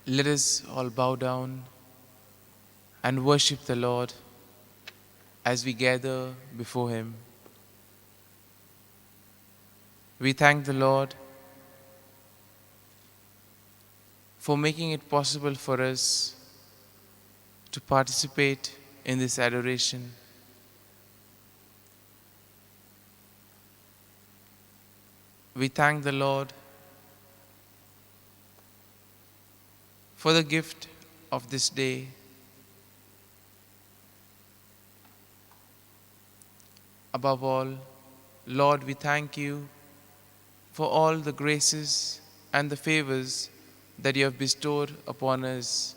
Let us all bow down and worship the Lord as we gather before Him. We thank the Lord for making it possible for us to participate in this adoration. We thank the Lord for the gift of this day. Above all, Lord, we thank you for all the graces and the favors that you have bestowed upon us.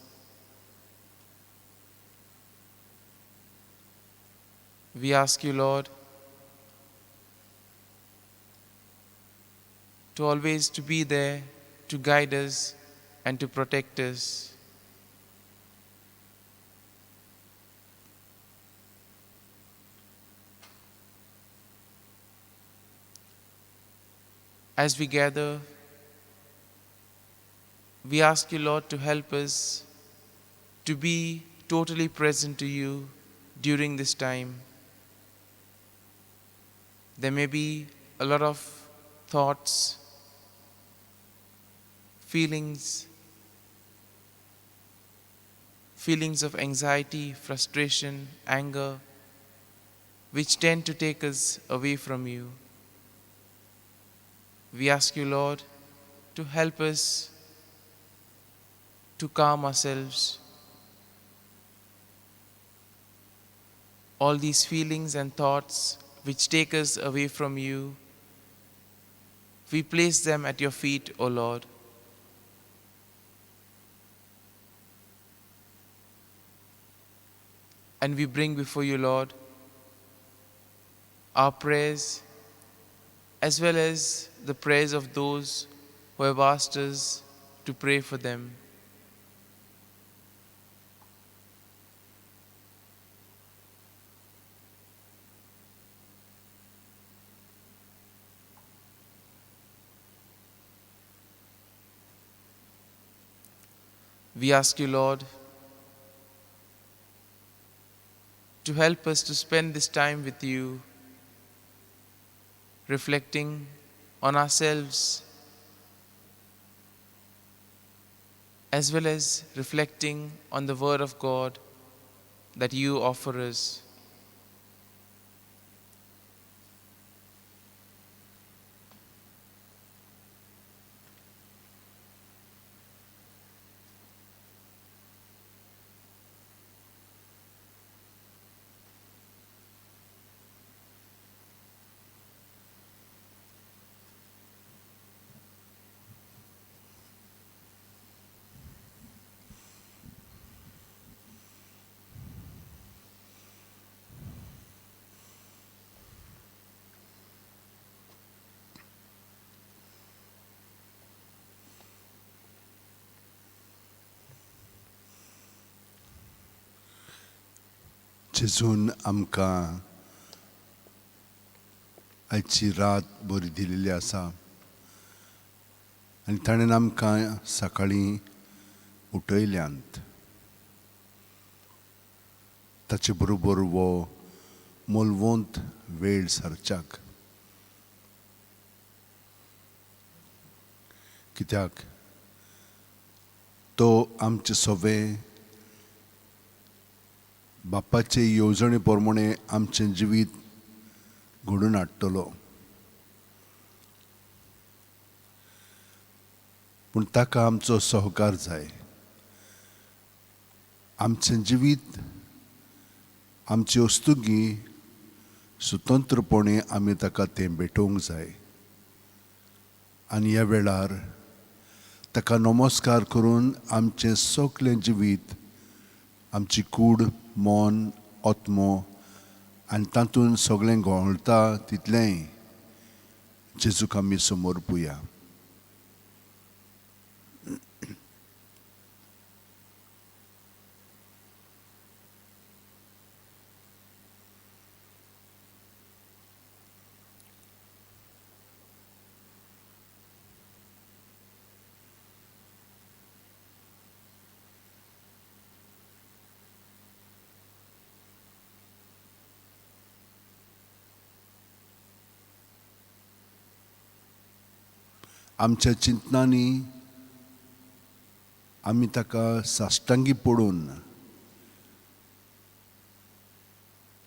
We ask you, Lord, to always to be there to guide us and to protect us. As we gather, we ask you, Lord, to help us to be totally present to you during this time. There may be a lot of thoughts, feelings of anxiety, frustration, anger, which tend to take us away from you. We ask you, Lord, to help us to calm ourselves. All these feelings and thoughts which take us away from you, we place them at your feet, O Lord. And we bring before you, Lord, our prayers as well as the prayers of those who have asked us to pray for them. We ask you, Lord, to help us to spend this time with you, reflecting on ourselves as well as reflecting on the Word of God that you offer us. जेजून आमकां आयची रात बरी दिलेली आसा आनी ताणें आमकां सकाळीं उठयल्यांत. ताचे बरोबर वो मोलवंत वेळ सारच्याक, कित्याक तो आमचे सवे बापाचे येवजणे प्रमाणे आमचें जिवीत घडोवन हाडटलो. पूण ताका आमचो सहकार जाय. आमचें जिवीत, आमची वस्तुगी स्वतंत्रपणे आमी ताका तें भेटोवंक जाय. आनी ह्या वेळार ताका नमस्कार करून आमचें सगळें जिवीत, आमची कूड, मन, आत्मो आनी तातूंत सगळें घोळटा तितलेंय जेजूक आमी समर्पुया. आमच्या चिंतनांनी आमी ताका साश्टांगी पडून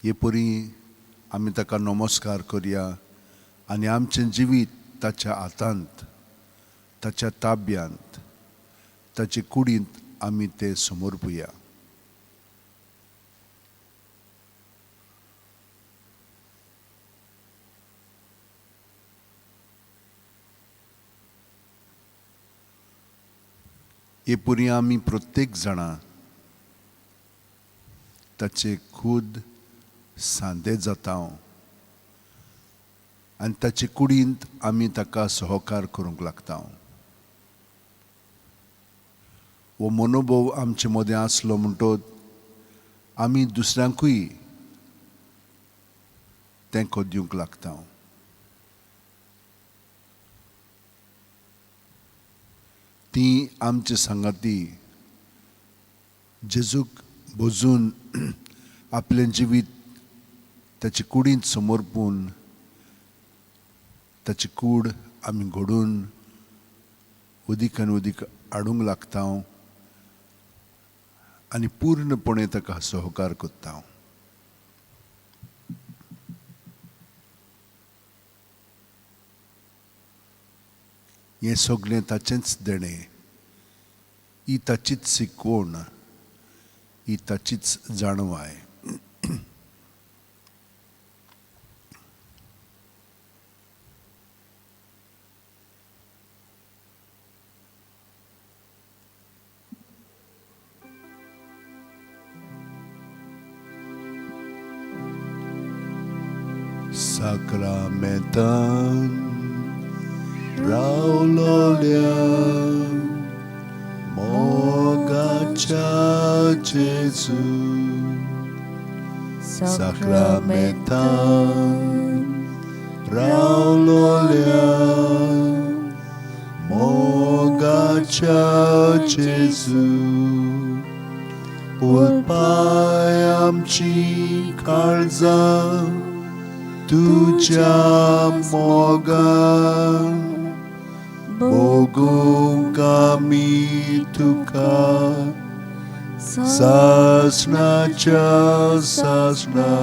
हे परी आमी ताका नमस्कार करया आनी आमचें जिवीत ताच्या हातांत, ताच्या ताब्यांत, ताचे कुडींत आमी तें समर्पुया. हे परी आमी प्रत्येक जाणा ताचे खूद सांदे जाता आनी ताचे कुडींत आमी ताका सहकार करूंक लागता. हो मनोभव आमचे मदें आसलो म्हणटच आमी दुसऱ्यांकूय तेंको दिवंक लागता. ती आमची संगाती जेजूक भोजून आपलें जिवीत ताचे कुडींत समर्पून ताची कूड आमी घडून उदीक आनी उदीक हाडूंक लागता आनी पूर्णपणे ताका सहकार करता. हें सगळें ताचेंच देणें, ही ताचीच शिकवण, ही ताचीच जाणवाय. Sacramentan Raulolia Mogacha Jesu Sacramentan Raulolia Mogacha Jesu Ulpai amchi kaळजा तुझ्या मोगान बोगूंक आमी तुका सासणाच्या सासणा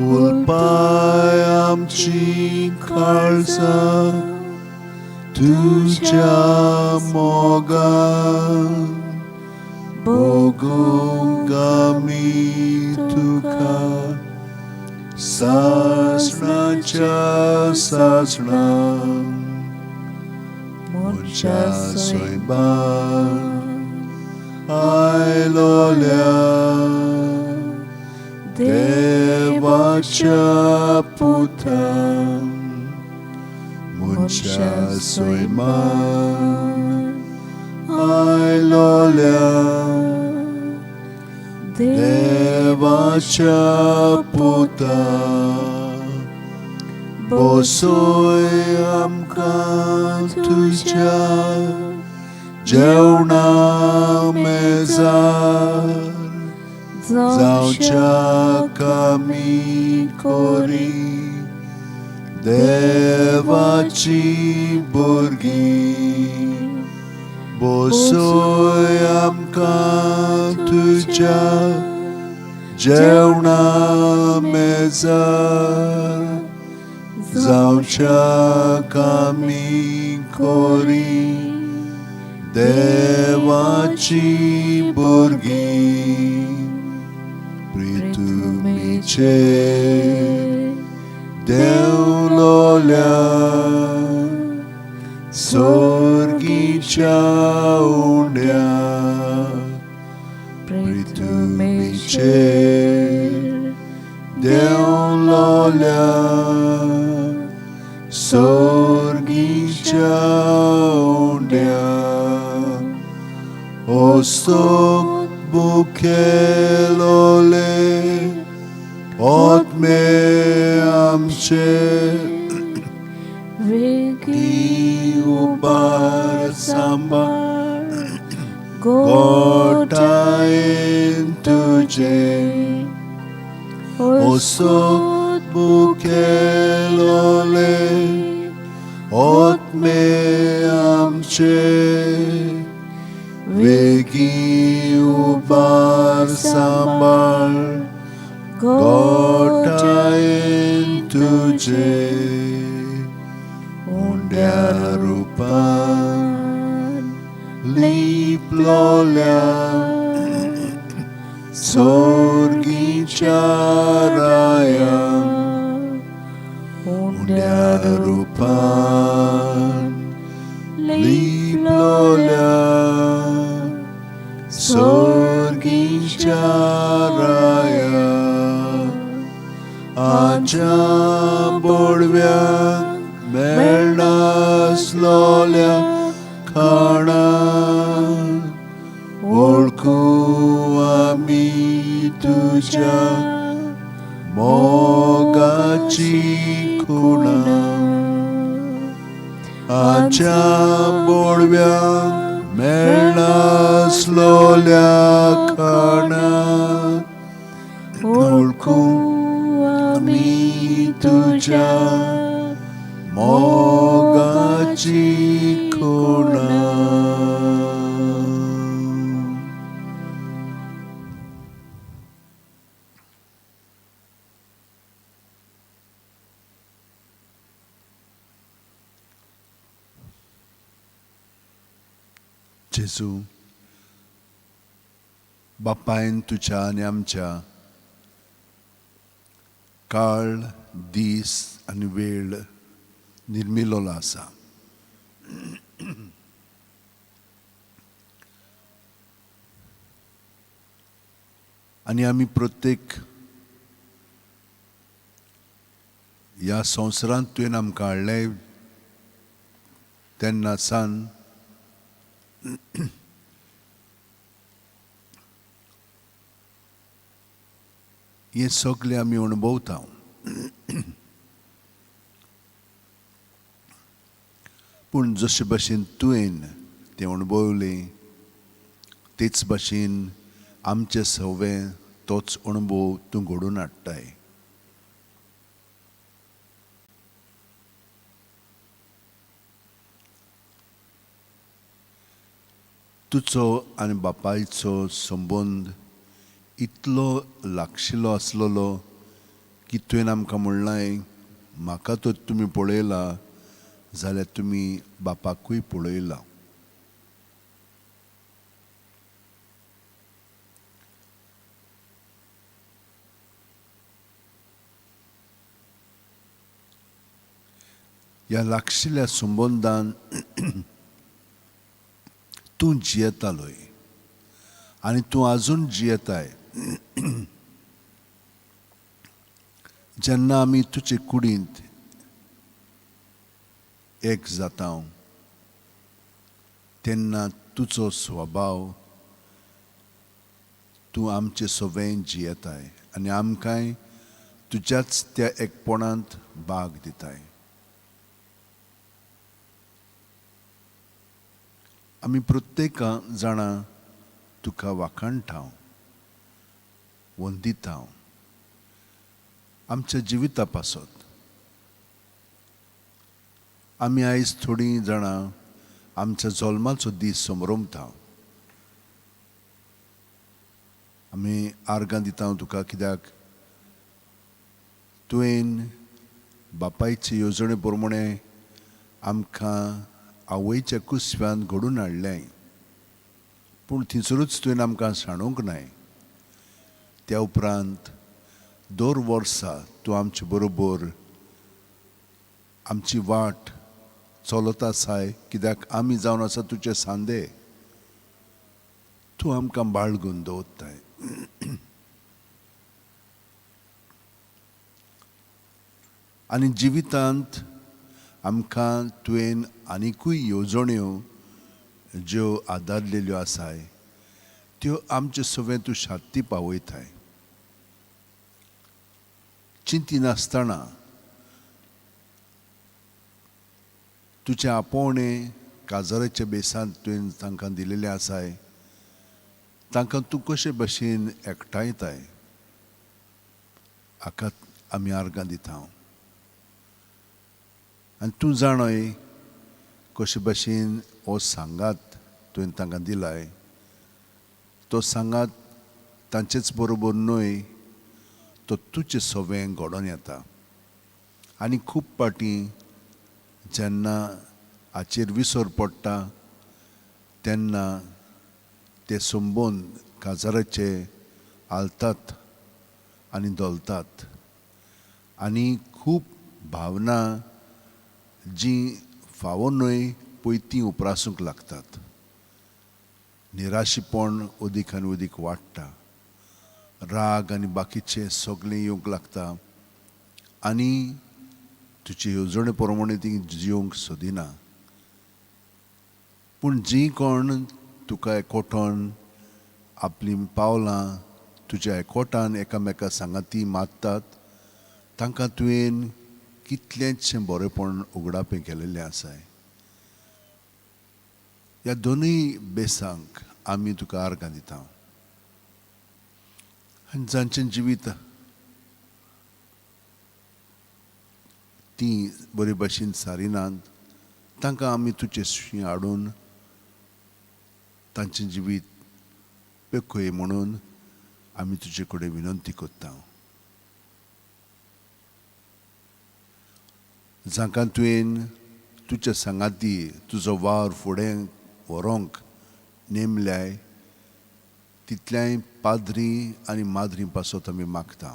उलपाय आमची काळजा तुझ्या मोगान बोगूंक आमी तुका सासणाच्या सासणा मोच्या सोयबान आयलोल्या देवाच्या पुतान मोच्या सोयबान आयलोल्या देवाच्या पुता बसोय आमकां तुझ्या जेवणा मेजार जावच्या कामी कोरी देवाची भुरगीं बसोय आमकां तुझ्या जेवणा मेजार जावच्या कामी कोरी देवाची भुरगीं प्रितुमेचे देवलोल्या सोर्गीच्या उंड्या प्रितुमेचे देवलोल्या सोर्गीच्या उंड्या ओस्तोक बुकेलोले ओत्मे आमचे वेगी उबार सांबाळ गोटायेन तुझे ओसोत बुकेलोले ओत आत्मे आमचे वेगी उबार सांभाळ गोठायेन तुझे उंड्या रूपान लिपलोल्या सोर्गीच्या राया उंड्या रूपान लिपलोल्या सोर्गीच्या राया आजा बोडव्याक मेळनासलोल्या खाणा ओळखू आमी तुझ्या मोगाची खुणा आजा बोडव्याक मेळनासलोल्या खाणा ओळखू आमी तुझ्या मोगाची खुणा. जेजू, बापायन तुझ्या आनी आमच्या काळ दीस आनी वेळ निर्मिलोलो आसा. आनी आमी प्रत्येक ह्या संवसारांत तुवें आमकां हाडले तेन्ना सावन हें सगळें आमी अणभवता. पूण जशे भाशेन तुवें तें अणभवलें तेच भाशेन आमचे सगळे तोच अणभव तूं घडोवन हाडटाय. तुजो आनी बापायचो संबंद इतलो लागशिल्लो आसलेलो की तुवें आमकां म्हणलां, म्हाका तर तुमी पळयला जाल्यार तुमी बापाकूय पळयला. ह्या लागशिल्ल्या संबंदान तूं जियेतालोय आनी तूं आजून जियेताय. जेन्ना आमी तुजे कुडींत एक जाता तेन्ना तुजो स्वभाव तूं आमचे सगळें जियेताय आनी आमकांय तुज्याच त्या एकपणांत भाग दिताय. आमी प्रत्येक जाणां तुका वाखाणटाव, वंदिताव आमच्या जिविता पासत. आमी आयज थोडीं जाणां आमच्या जल्माचो दीस समरमता. आमी आर्गां दिता तुका कित्याक तुवें बापायचे येवजणे प्रमाणे आमकां आवयच्या कुसव्यान घडोवन हाडलें. पूण थिंसरूच तुवें आमकां सांडूंक नाय. त्या उपरांत दर वर्सा तूं आमचे बरोबर आमची वाट चलत आसाय कित्याक आमी जावन आसा तुजे सांदे. तूं आमकां बाळगून दवरताय. आनी जिवितांत आमकां तुवें आनिकूय येवजण्यो ज्यो आदारलेल्यो आसाय त्यो आमचे सगळें तूं शांती पावयताय. चिंती नासतना तुजे आपोवणे काजराच्या बेसांत तुवें तांकां दिलेले आसाय. तांकां तूं कशे भाशेन एकठांयताय हाका आमी आर्गां दिता. आनी तूं जाणय कशे भाशेन हो सांगात तुवें तांकां दिलाय, तो सांगात तांचेच बरोबर न्हय, तो तुजें सवें घडोवन येता. आनी खूब पाटी जेन्ना हाचेर विसर पडटा तेन्ना ते संबोन काजाराचे हालतात आनी दोलतात. आनी खूब भावना जी फावो न्हय पळय ती उपरासूंक लागतात. निराशीपण उदीक आनी उदीक वाडटा, राग आनी बाकीचे सगळें येवंक लागता आनी तुजे येवजणे प्रमाणे ती जिवंक सोदिना. पूण जी कोण तुका एकवटोन आपली पावलां तुज्या एकवटान एकामेका सांगाती मारतात, तांकां तुवें कितलेंचशें बरेंपण उगडापें केलेलें आसाय. ह्या दोनूय बेसांक आमी तुका आर्गां दिता. आनी जांचें जिवीत ती बरे भाशेन सारिनात, तांकां आमी तुजे सुशी हाडून तांचें जिवीत पेखय म्हणून आमी तुजे कडेन विनंती करता. जांकां तुवें तुज्या सांगाती तुजो वावर फुडें व्हरोंक नेमल्याय, तितल्याय पाद्री आनी माद्री पासत आमी मागता.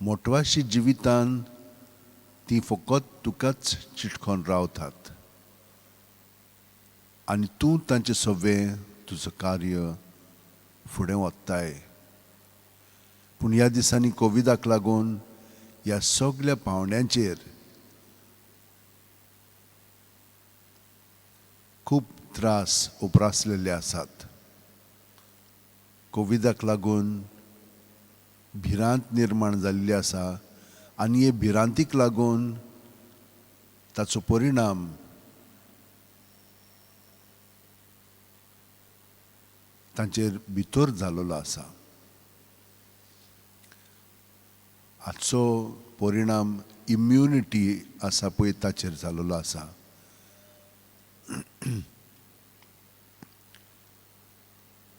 मोटवाशी जिवितान ती फकत तुकाच चिटकोन रावतात आनी तूं तांचें सवें तुजो कार्य फुडें व्हरताय. पूण ह्या दिसांनी कोविडाक लागून ह्या सगळ्या पावंड्यांचेर खूब त्रास उप्रासलेले आसात. कोविडाक लागून भिरांत निर्माण जाल्ली आसा आनी हे भिरांतीक लागून ताचो परिणाम तांचेर भितर जाल्लो आसा. हाचो परिणाम इम्युनिटी आसा पळय ताचेर जाल्लो आसा.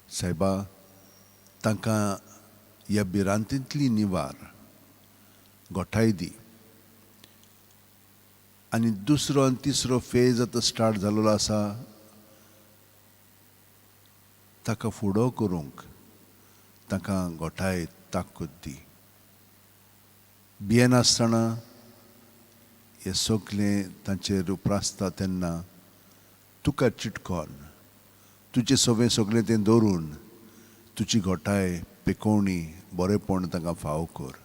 सायबा, तांकां ह्या भिरांतींतली निवार घोटाय दी. आनी दुसरो आनी तिसरो फेज आतां स्टार्ट जाल्लो आसा, ताका फुडो करूंक तांकां घोटाय ताकत दी. भियेनासतना हें सगळें तांचेर उप्रासता तेन्ना तुका चिटकोन तुजें सगळें तें दवरून तुजी घोटाय पेकोवणी बरेंपण तांकां फावो कर.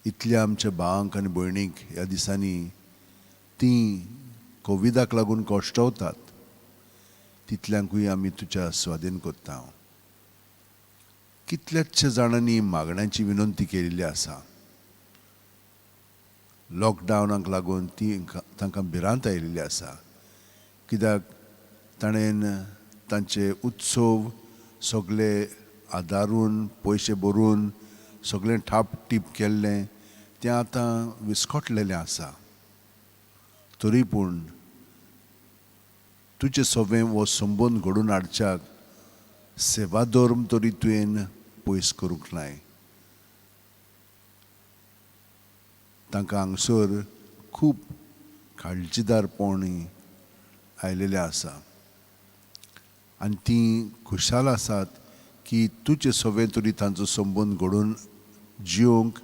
इतल्या आमच्या भावांक आनी भयणींक ह्या दिसांनी तीं कोविडाक लागून कश्टवतात, तितल्यांकूय आमी तुज्या स्वाधीन करता. कितल्याशे जाणांनी मागण्यांची विनंती केल्ली आसा. लॉकडावनाक लागून तांकां भिरांत आयिल्ली आसा, कित्याक ताणें तांचे उत्सव सगळे आदारून पयशे भरून सगळें ठाप टीप केल्लें तें आतां विस्कटलेलें आसा. तरी पूण तुजें सवें हो संबंद घडोवन हाडच्याक सेवा धर्म तरी तुवें पयस करूंक नाय. तांकां हांगसर खूब काळजीदारपणी आयलेलें आसा आनी तीं खुशाल आसात की तुजें सवें तरी तांचो संबंद घडोवन जिवंक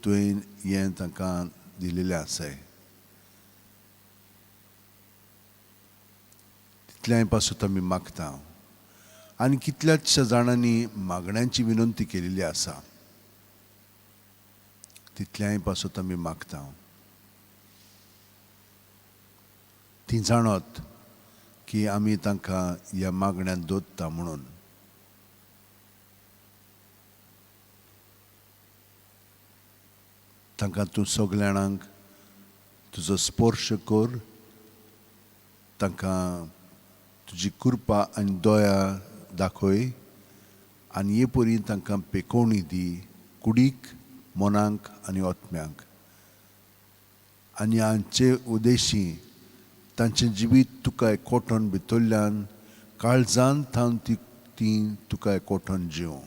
तुवें हें तांकां दिलेलें आसाय. तितल्याय पासून आमी मागता. आनी कितल्याशा जाणांनी मागण्यांची विनंती केलेली आसा, तितल्याय पासून आमी मागता. ती जाणत की आमी तांकां ह्या मागण्यांत दोत्ता म्हणून. तांकां तूं सगळ्या जाणांक तुजो स्पर्श कर, तांकां तुजी कृपा आनी दया दाखय आनी हे परी तांकां पेकोवणी दी कुडीक मनांक आनी ओतम्यांक आनी हांचे उद्देशी तांचें जिवीत तुका एकवटोन भितरल्यान काळजान थावन ती तुका एकवटोन जिवं.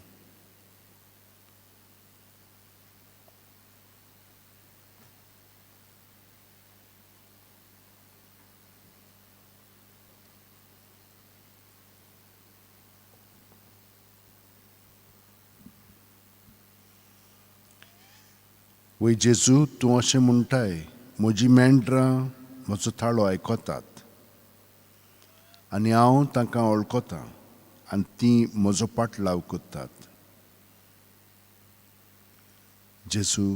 वय जेजू तूं अशें म्हणटाय म्हजी मेंढरां म्हजो ताळो आयकतात आनी हांव तांकां वळखतां आनी तीं म्हजो पाटलाव करतात. जेजू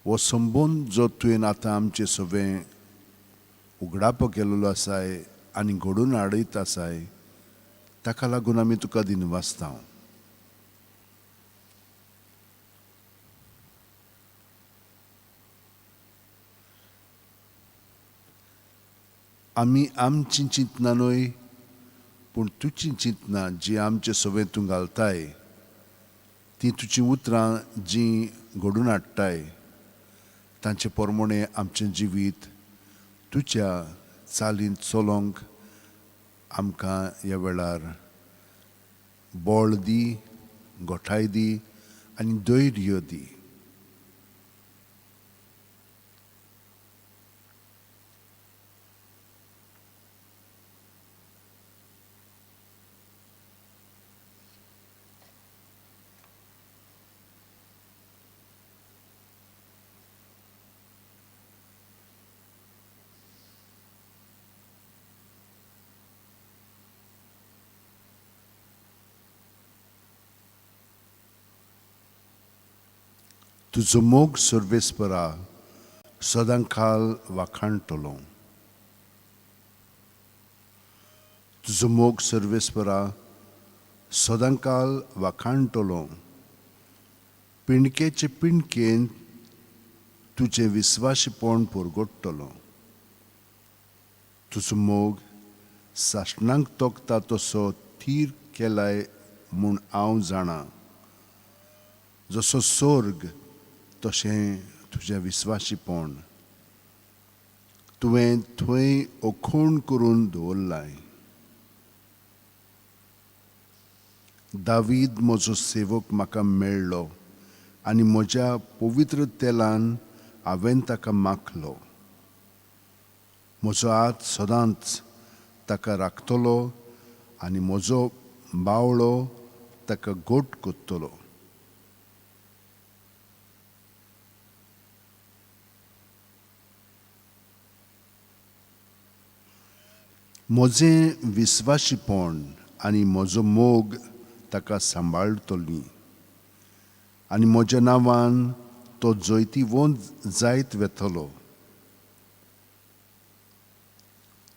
हो संबंद जो तुवें आतां आमचें सगळें उगडाप केलेलो आसाय आनी घडोवन हाडयत आसाय ताका लागून आमी तुका दिनवासता. आमी आमचीं चिंतना न्हय पूण तुजीं चिंतनां जीं आमचे सगळें तूं घालताय तीं तुजीं उतरां जीं घडोवन हाडटाय तांचे प्रमाणें आमचें जिवीत तुज्या चालीन चलोंक आमकां ह्या वेळार बळ दी, घोटाय दी आनी धैर्य दी. तुजो मोग सर्वेस्परा सदांकाल वाखाणटलो. तुजो मोग सर्वेस्परा सदांकाल वाखाणटलो. पिणकेचे पिणकेन तुजें विस्वाशीपण परगडटलो. तुजो मोग साश्णांक तोखता तसो थीर केलाय म्हूण हांव जाणां. जसो स्वर्ग तशें तुजें विस्वाशीपण तुवें थंय अखोण करून दवरलाय. दावीद म्हजो सेवक म्हाका मेळ्ळो आनी म्हज्या पवित्र तेलान हांवें ताका माखलो. म्हजो हात सदांच ताका राखतलो आनी म्हजो बावळो ताका घोट करतलो. म्हजें विस्वाशीपण आनी म्हजो मोग ताका सांबाळटली आनी म्हज्या नांवान तो जैती वोंद जायत वेतलो.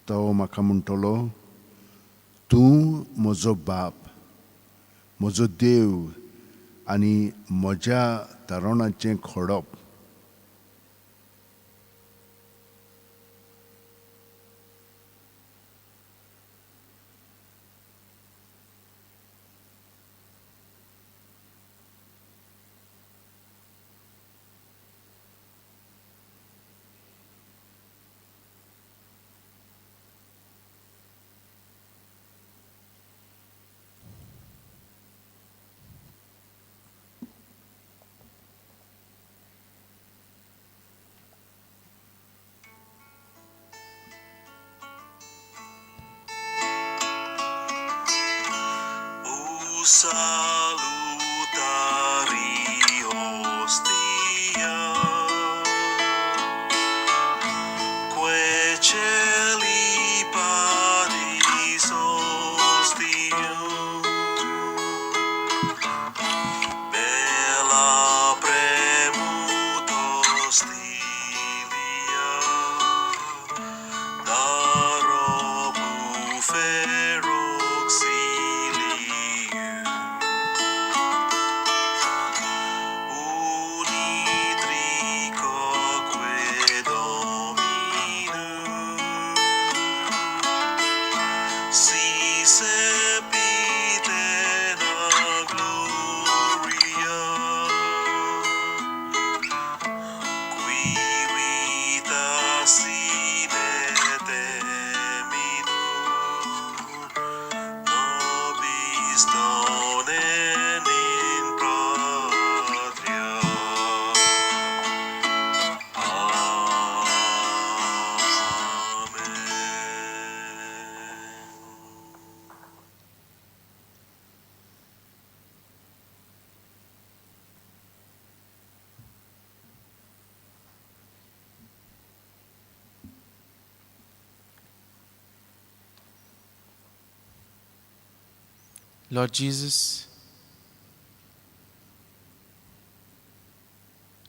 तो म्हाका म्हणटलो तूं म्हजो बाप, म्हजो देव आनी म्हज्या तरोणाचें खडप. Salutari hostia, que celi paris ostium, bella premut hostilia, darobu feroxilium. Lord Jesus,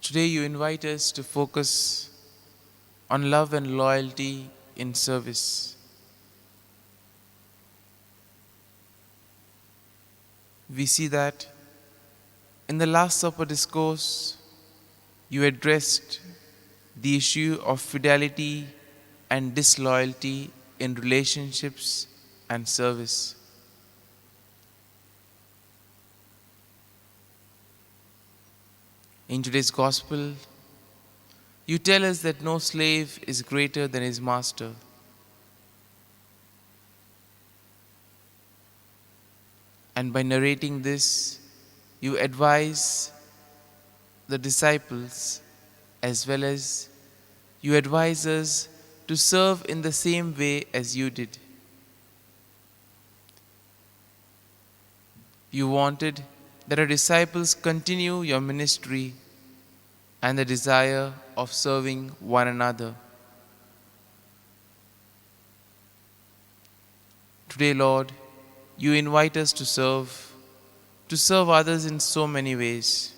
today you invite us to focus on love and loyalty in service. We see that in the Last Supper discourse, you addressed the issue of fidelity and disloyalty in relationships and service. In today's Gospel, you tell us that no slave is greater than his master. And by narrating this, you advise the disciples as well as you advise us to serve in the same way as you did. You wanted that our disciples continue your ministry and the desire of serving one another. Today, Lord, you invite us to serve others in so many ways.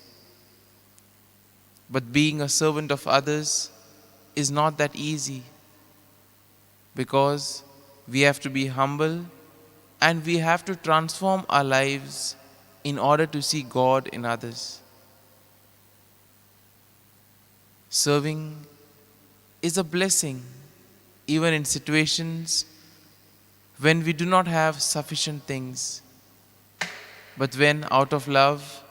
But being a servant of others is not that easy because we have to be humble and we have to transform our lives in order to see God in others. Serving is a blessing even in situations when we do not have sufficient things. But when out of love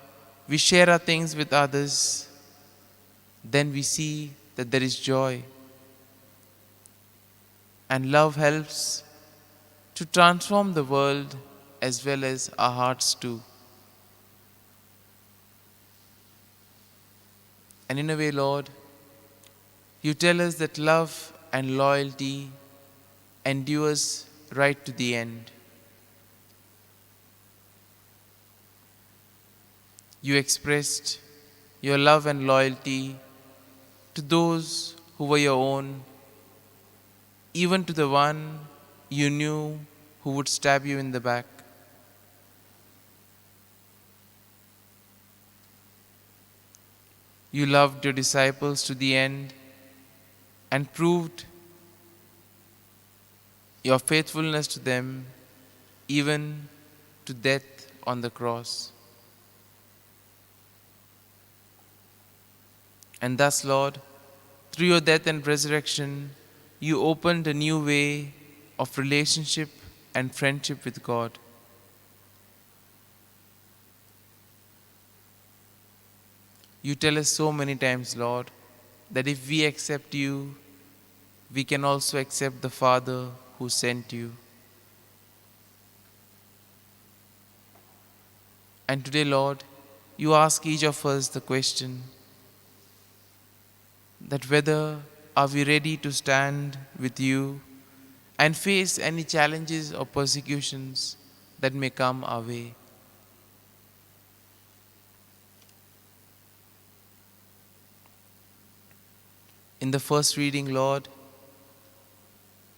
we share our things with others, then we see that there is joy. And love helps to transform the world as well as our hearts too. And in a way, Lord, you tell us that love and loyalty endures right to the end. You expressed your love and loyalty to those who were your own, even to the one you knew who would stab you in the back. You loved your disciples to the end and proved your faithfulness to them even to death on the cross. And thus, Lord, through your death and resurrection, you opened a new way of relationship and friendship with God. You tell us so many times, Lord, that if we accept you, we can also accept the Father who sent you. And today, Lord, you ask each of us the question that whether are we ready to stand with you and face any challenges or persecutions that may come our way. In the first reading, Lord,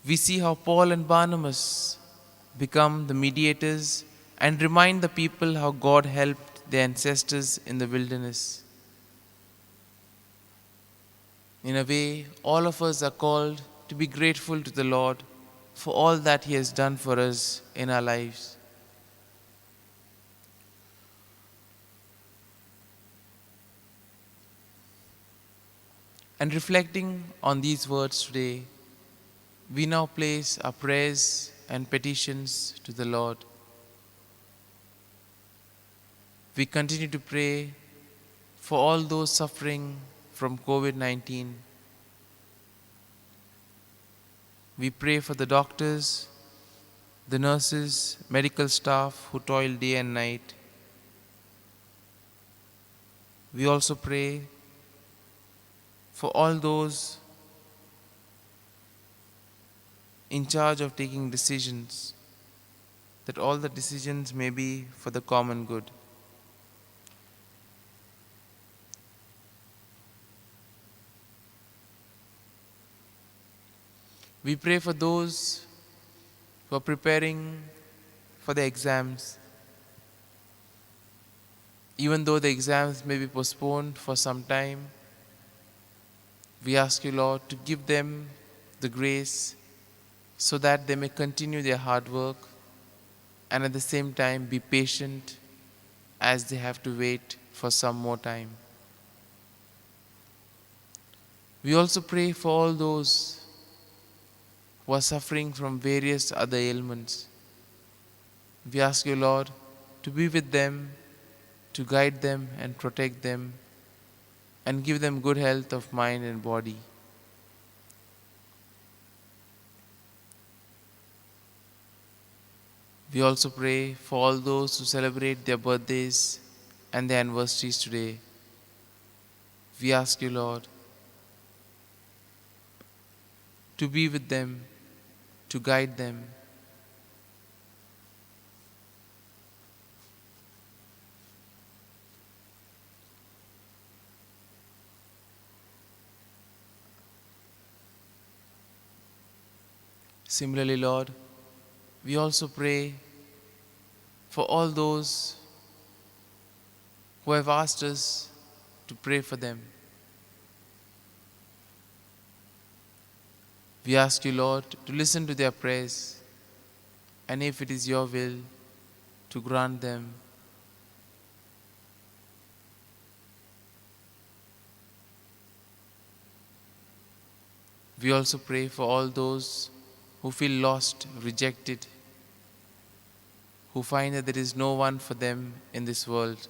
we see how Paul and Barnabas become the mediators and remind the people how God helped their ancestors in the wilderness. In a way, all of us are called to be grateful to the Lord for all that He has done for us in our lives. And reflecting on these words today, we now place our prayers and petitions to the Lord. We continue to pray for all those suffering from COVID-19. We pray for the doctors, the nurses, medical staff who toil day and night. We also pray for all those in charge of taking decisions, that all the decisions may be for the common good. We pray for those who are preparing for the exams, Even though the exams may be postponed for some time, we ask you, Lord, to give them the grace so that they may continue their hard work and at the same time be patient as they have to wait for some more time. We also pray for all those who are suffering from various other ailments. We ask you, Lord, to be with them, to guide them and protect them, and give them good health of mind and body. We also pray for all those who celebrate their birthdays and their anniversaries today. We ask you, Lord, to be with them, to guide them. Similarly, Lord, we also pray for all those who have asked us to pray for them. We ask you, Lord, to listen to their prayers, and if it is your will, to grant them. We also pray for all those who feel lost, rejected, who find that there is no one for them in this world.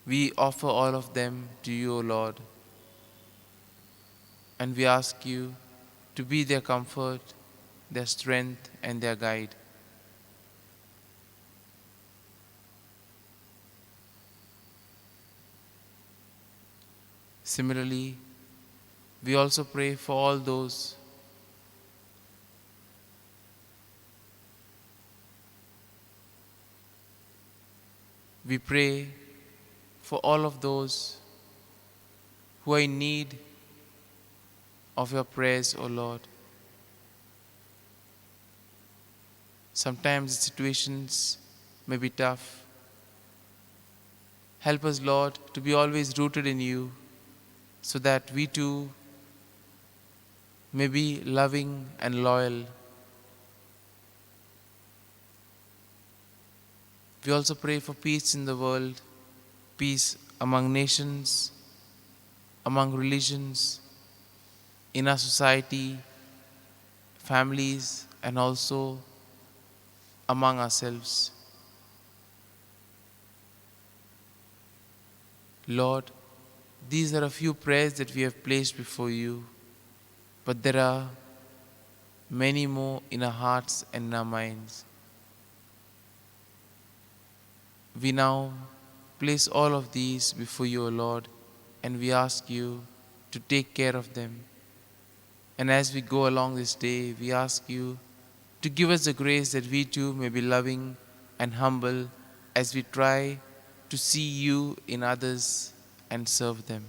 We offer all of them to you, O Lord, and we ask you to be their comfort, their strength, and their guide. Similarly, we also pray for all those we pray for all of those who are in need of your prayers, O Lord. Sometimes the situations may be tough. Help us, Lord, to be always rooted in you, so that we too may be loving and loyal. We also pray for peace in the world, peace among nations, among religions, in our society, families, and also among ourselves. Lord, these are a few prayers that we have placed before you, but there are many more in our hearts and in our minds. We now place all of these before you, O Lord, and we ask you to take care of them. And as we go along this day, we ask you to give us the grace that we too may be loving and humble as we try to see you in others and serve them.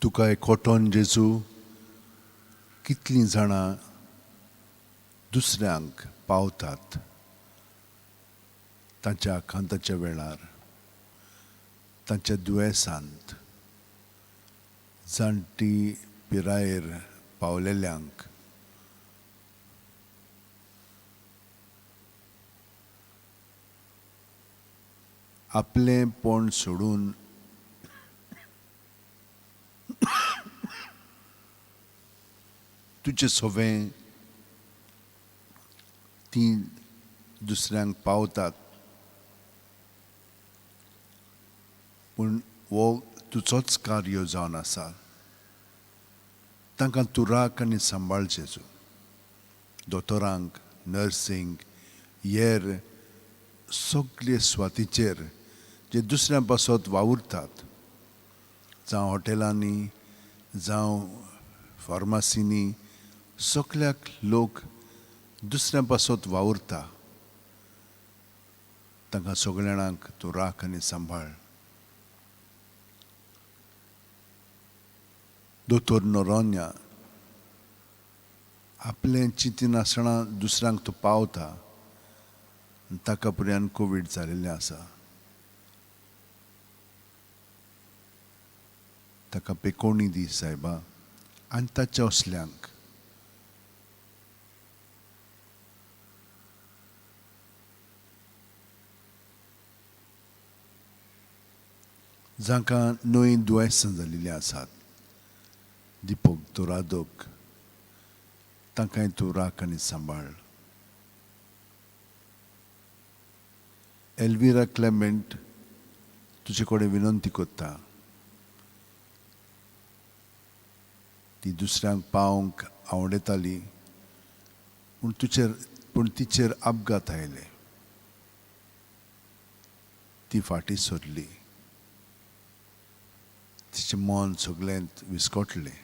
तुका एकवटोन जेजू कितलीं जाणां दुसऱ्यांक पावतात तांच्या आखांताच्या वेळार, तांच्या दुयेंसांत, जाणटी पिरायेर पावलेल्यांक आपलेंपण सोडून तुजें सोवें ती दुसऱ्यांक पावतात, पूण हो तुजोच कार्य जावन आसा. तांकां तूं राख आनी सांबाळ जेजू. दोतोरांक, नर्सींक, हेर सगळे सुवातीचेर जे दुसऱ्यां पासत वावुरतात, जावं हॉटेलांनी, जावं फार्मासींनी, सगळ्याक लोक दुसऱ्यां पासत वावुरता, तांकां सगळ्या जाणांक तूं राख आनी सांबाळ. दोतोर नोरोन्या आपलें चिंतिनासतना दुसऱ्यांक तूं पावता, ताका पर्यान कोवीड जाल्लेलें आसा. ताका पेकोवणी दी सायबा आनी ताच्या असल्यांक. जांकां नवीं दुयेंसां जाल्लीं आसात, दिपक दोरादोक, तांकांय तूं राख आनी सांबाळ. एल्विरा क्लेमेंट तुजे कडेन विनंती करता, ती दुसऱ्यांक पावोवंक आवडटाली, पूण तिचेर अपघात आयले, ती फाटीं सरली, तिचें मन सगळेंच विस्कटलें.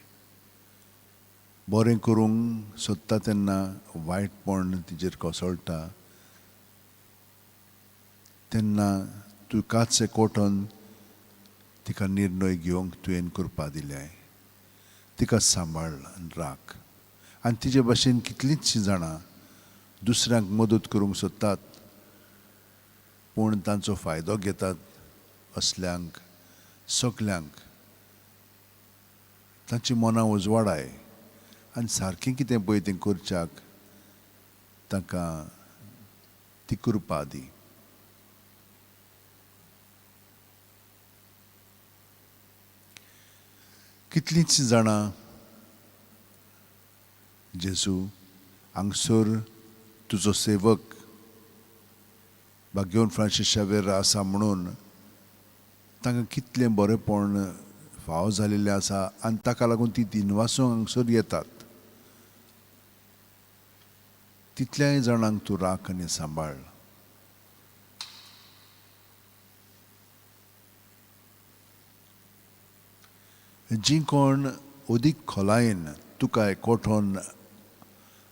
बरें करूंक सोदता तेन्ना वायटपण तिचेर कोसळटा, तेन्ना तुकाच एकवटून तिका निर्णय घेवंक तुवें करपा दिल्याय. तिका सांबाळ आनी राख. आनी तिचे भाशेन कितलींचशीं जाणां दुसऱ्यांक मदत करूंक सोदतात, पूण तांचो फायदो घेतात असल्यांक सगल्यांक. तांची मनां उजवाडाय आनी सारकें कितें पळय तें करच्याक तांकां ती कृपा दी. कितलींच जाणां जेजू हांगसर तुजो सेवक भाग्यवन फ्रांसीस शावेर आसा म्हणून तांकां कितलें बरेंपण फावो जाल्लेलें आसा आनी ताका लागून ती दिनवासून हांगसर येतात. तितल्याय जाणांक तूं राख आनी सांबाळ. जीं कोण अदीक खोलायेन तुका एकवटून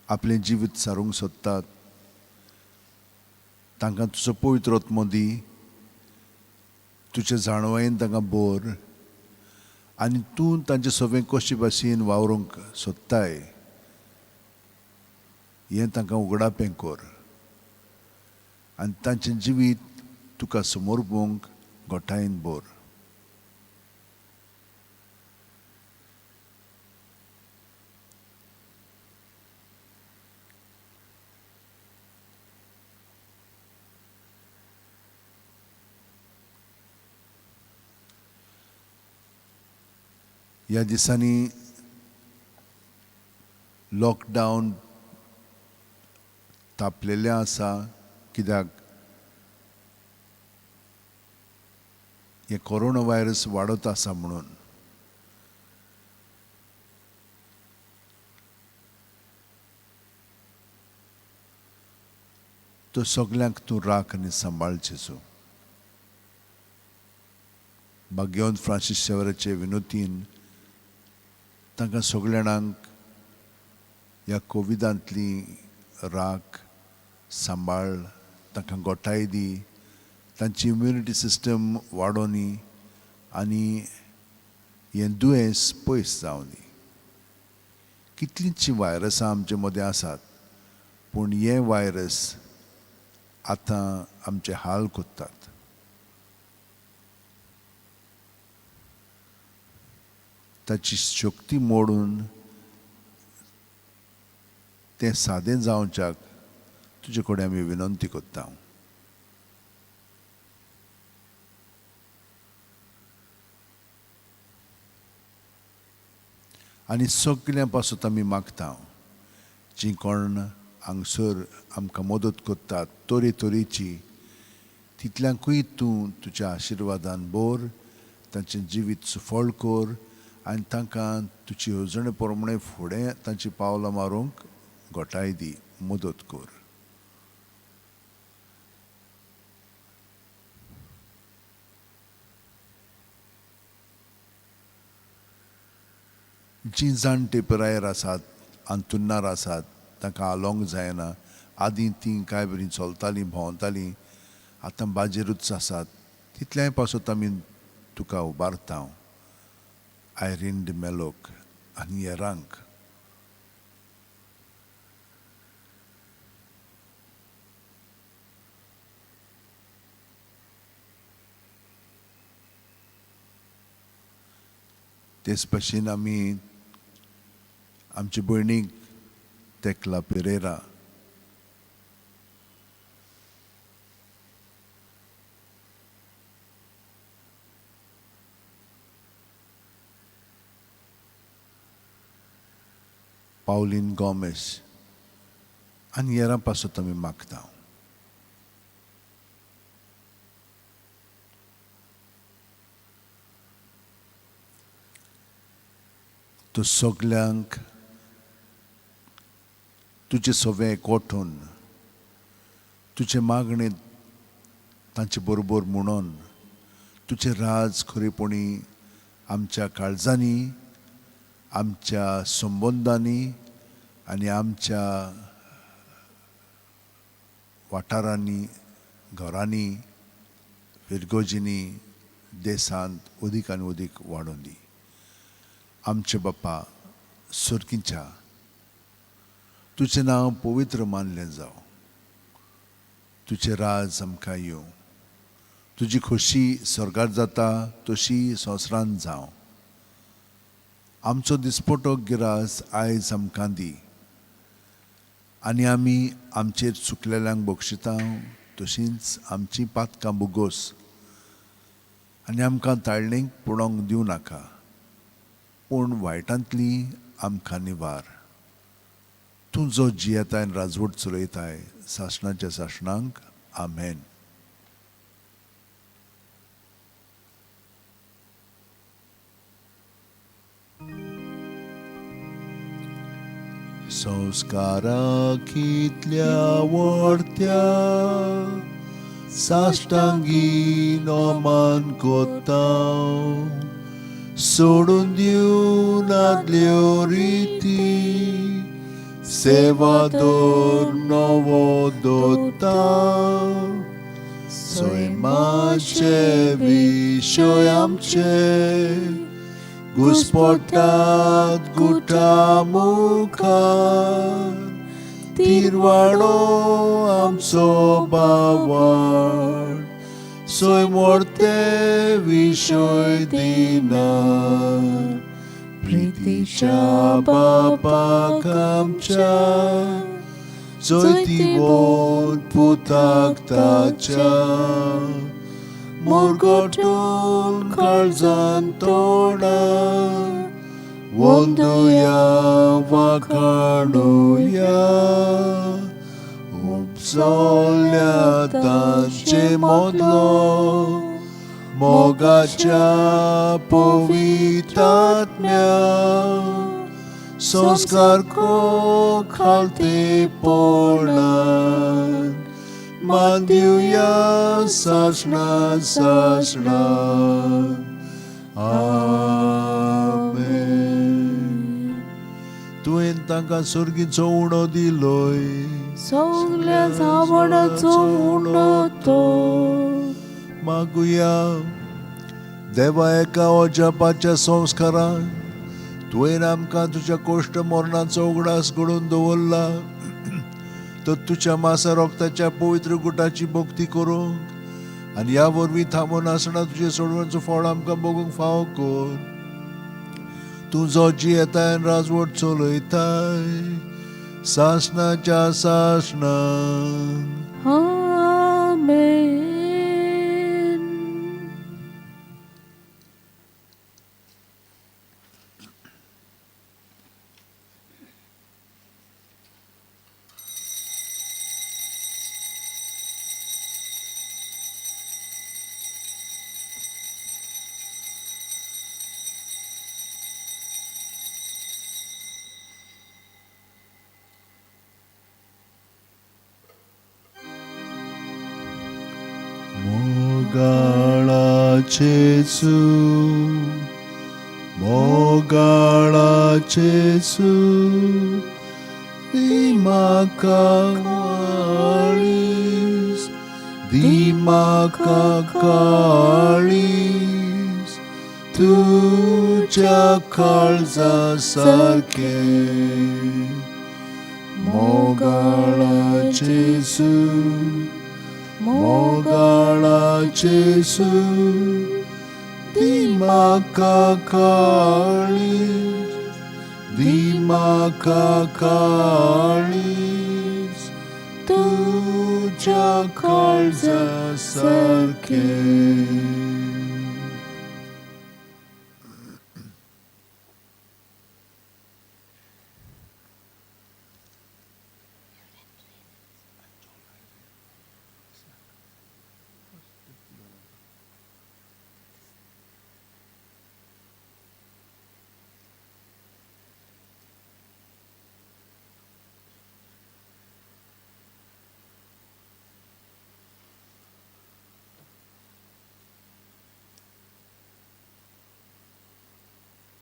आपलें जिवीत सारूंक सोदतात, तांकां तुजो पवित्र आत्मो दी. तुजे जाणवायेन तांकां भर आनी तूं तांचे सोबें कशे भाशेन वावरूंक सोदताय हें तांकां उगडापें कर. आनी तांचें जिवीत तुका समोर पळोवंक घोटायेन भर. ह्या दिसांनी लॉकडावन तापलेलें आसा, कित्याक हे कोरोना व्हायरस वाडत आसा म्हणून. तो सगल्यांक तूं राख आनी सांबाळ जेजू. भाग्यवंत फ्रांसीस शावेराचे विनोतीन तांकां सगळ्या जाणांक ह्या कोविडांतली राख सांबाळ, तांकां घोटाय दी, तांची इम्युनिटी सिस्टम वाडोनी आनी हें दुयेंस पयस जावं दी. कितलींचशीं वायरसां आमचे मदें आसात, पूण हे वायरस आतां आमचे हाल कोत्तात. ताची शक्ती मोडून तें सादें जावच्याक तुजे कडेन आमी विनंती करता. आनी सगळ्यां पासून आमी मागता जी कोण हांगसर आमकां मदत करतात तरेतरेची, तितल्यांकूय तूं तुज्या आशिर्वादान भर, तांचें जिवीत सुफळ कर आनी तांकां तुजी येवजणे प्रमाणे फुडें तांची पावलां मारूंक घोटाय दी, मदत कर. जीं जाणटे पिरायेर आसात, अंथरुणार आसात, तांकां हालोंक जायना, आदीं तीं कांय बरीं चलतालीं भोंवतालीं, आतां बाजेरूच आसात, तितल्याय पासून आमी तुका उबारता. आयरीन डिमेलोक आनी हेरांक. तेच भशेन आमी आमचे भयणीक तेकला पेरेरा, पावलीन गोमेस आनी हेरां पासून आमी मागता. तूं सगल्यांक तुजे सवें एकवटून तुजे मागणे तांचे बरोबर म्हणून तुजें राज खरेपणी आमच्या काळजांनी, आमच्या संबंदांनी आनी आमच्या वाठारांनी, घरांनी, विरगोजींनी, देसांत अदीक आनी अदीक वाडोवन दी. आमचे बाप्पा सुर्गीच्या, तुजें नांव पवित्र मानलें जावं, तुजें राज आमकां येवं, तुजी खोशी स्वर्गांत जाता तशी संवसारांत जावं. आमचो दिसपटो गिरास आयज आमकां दी आनी आमी आमचेर चुकलेल्यांक बक्षिता तशींच आमचीं पातकां बुगोस आनी आमकां ताळणेक पडोवंक दिवं नाका, पूण वायटांतली आमकां निवार. तूं जो जियेताय आनी राजवट चलयताय सासणाच्या सासणांक. आमेन. संस्काराक इतल्या व्हडत्या साश्टांगी नोमान कोत्ता, सोडून दिवन आदल्यो रिती सेवादोर नवो दोत्ता. सैमाचे विशय आमचे घुस्पटात गुटा मुखार, तिरवाडो आमचो बावाड, सोय मोडते विशय दिनार. प्रितीच्या बापाक आमच्या, चोयती बोल पुताक ताच्या, मोरगोटून काळजान तोडा, वंदुया वाखाणुया, उपजोल्या तांचे मोदलो, मोगाच्या पवित्रात्म्या, संस्कार को खालते पोळान, मान दिवया सासणा सासणा. आमेन. तुवें तांकां सुर्गीचो उणो दिलोय, सगल्या जावणाचो उणो तो. मागुया. देवा, एका अजापाच्या संस्कारान तुवें आमकां तुज्या कोश्ट मरणाचो उगडास घडोवन दवरला, तर तुज्या मासा रोगताच्या पवित्र गुटाची भक्ती करूंक आनी ह्या वरवीं थांबून आसतना तुजे सोडवणचो फळ आमकां भोगूंक फावो कर. तूं जो जियेताय आनी राजवट चलयताय सासणाच्या सासणांक. आमेन. मोगाळाचे सू, मोगाळाचे सू, दी म्हाका काळीज, दी म्हाका काळीज, तुझ्या काळजा सारखे. मोगाळाचे सू, मोगाळाचे सू, दी म्हाका काळीज, दी म्हाका काळीज, तुझ्या काळजा सारखे.